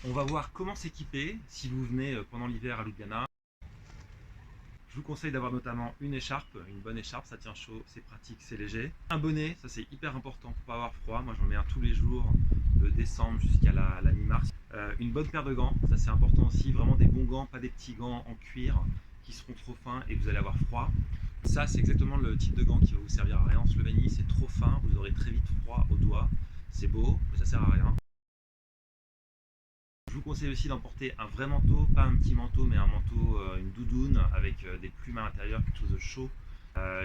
On va voir comment s'équiper si vous venez pendant l'hiver à Ljubljana. Je vous conseille d'avoir notamment une écharpe, une bonne écharpe, ça tient chaud, c'est pratique, c'est léger. Un bonnet, ça c'est hyper important pour pas avoir froid. Moi j'en mets un tous les jours de décembre jusqu'à la mi-mars. Une bonne paire de gants, ça c'est important aussi, vraiment des bons gants, pas des petits gants en cuir qui seront trop fins et vous allez avoir froid. Ça c'est exactement le type de gant qui va vous servir à rien en Slovénie, c'est trop fin, vous aurez très vite froid aux doigts. C'est beau, mais ça sert à rien. Je vous conseille aussi d'emporter un vrai manteau, pas un petit manteau, mais un manteau, une doudoune avec des plumes à l'intérieur, quelque chose de chaud.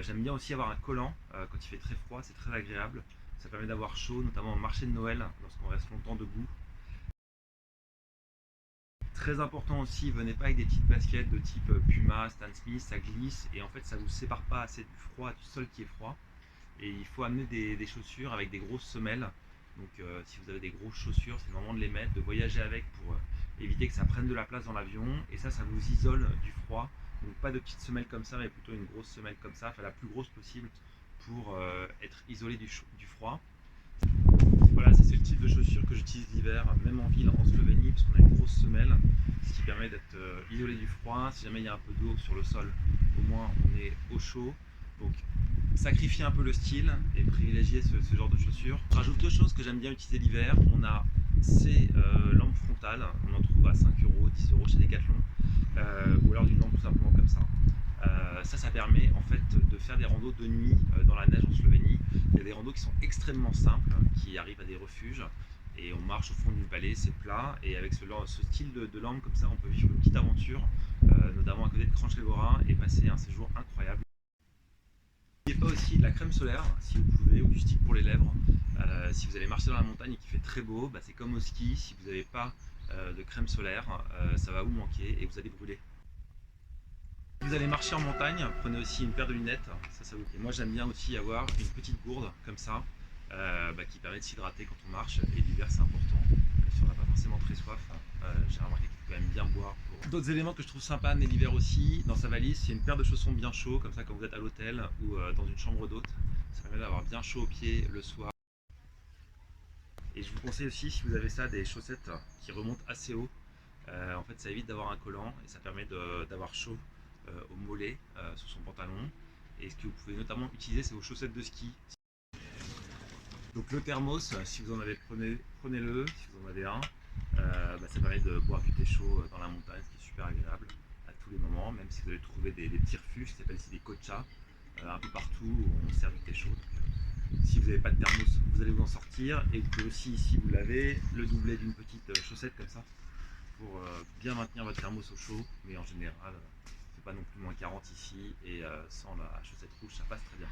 J'aime bien aussi avoir un collant quand il fait très froid, c'est très agréable. Ça permet d'avoir chaud, notamment au marché de Noël, lorsqu'on reste longtemps debout. Très important aussi, venez pas avec des petites baskets de type Puma, Stan Smith, ça glisse et en fait ça vous sépare pas assez du froid, du sol qui est froid. Et il faut amener des chaussures avec des grosses semelles. Donc si vous avez des grosses chaussures, c'est le moment de les mettre, de voyager avec pour éviter que ça prenne de la place dans l'avion. Et ça vous isole du froid. Donc pas de petites semelles comme ça, mais plutôt une grosse semelle comme ça, enfin la plus grosse possible pour être isolé du froid. Voilà, ça c'est le type de chaussures que j'utilise l'hiver, même en ville, en Slovénie, parce qu'on a une grosse semelle, ce qui permet d'être isolé du froid. Si jamais il y a un peu d'eau sur le sol, au moins on est au chaud. Donc sacrifier un peu le style et privilégier ce genre de chaussures. Je rajoute deux choses que j'aime bien utiliser l'hiver. On a ces lampes frontales, on en trouve à 5 euros, 10 euros chez Decathlon, ou alors une lampe tout simplement comme ça. Ça permet en fait de faire des randos de nuit dans la neige en Slovénie. Il y a des randos qui sont extrêmement simples, qui arrivent à des refuges et on marche au fond d'une vallée, c'est plat et avec ce style de lampe comme ça on peut vivre une petite aventure, notamment à côté de Kranjska et passer un séjour incroyable. N'oubliez pas aussi de la crème solaire si vous pouvez, ou du stick pour les lèvres. Si vous allez marcher dans la montagne et qu'il fait très beau, c'est comme au ski, si vous n'avez pas de crème solaire, ça va vous manquer et vous allez brûler. Si vous allez marcher en montagne, prenez aussi une paire de lunettes. Et moi j'aime bien aussi avoir une petite gourde comme ça, qui permet de s'hydrater quand on marche. Et l'hiver c'est important, si on n'a pas forcément très soif. J'ai remarqué qu'il faut quand même bien boire. D'autres éléments que je trouve sympa à amener l'hiver aussi dans sa valise, c'est une paire de chaussons bien chauds, comme ça quand vous êtes à l'hôtel ou dans une chambre d'hôte. Ça permet d'avoir bien chaud aux pieds le soir. Et je vous conseille aussi, si vous avez ça, des chaussettes qui remontent assez haut. En fait, ça évite d'avoir un collant et ça permet d'avoir chaud au mollet sous son pantalon. Et ce que vous pouvez notamment utiliser, c'est vos chaussettes de ski. Donc le thermos, si vous en avez, prenez-le, si vous en avez un. Ça permet de boire du thé chaud dans la montagne, ce qui est super agréable à tous les moments, même si vous allez trouver des petits refuges qui s'appellent ici des kochas, un peu partout où on sert du thé chaud. Donc, si vous n'avez pas de thermos, vous allez vous en sortir. Et vous pouvez aussi, si vous l'avez, le doubler d'une petite chaussette comme ça pour bien maintenir votre thermos au chaud. Mais en général, il ne fait pas non plus moins 40 ici et sans la chaussette rouge, ça passe très bien.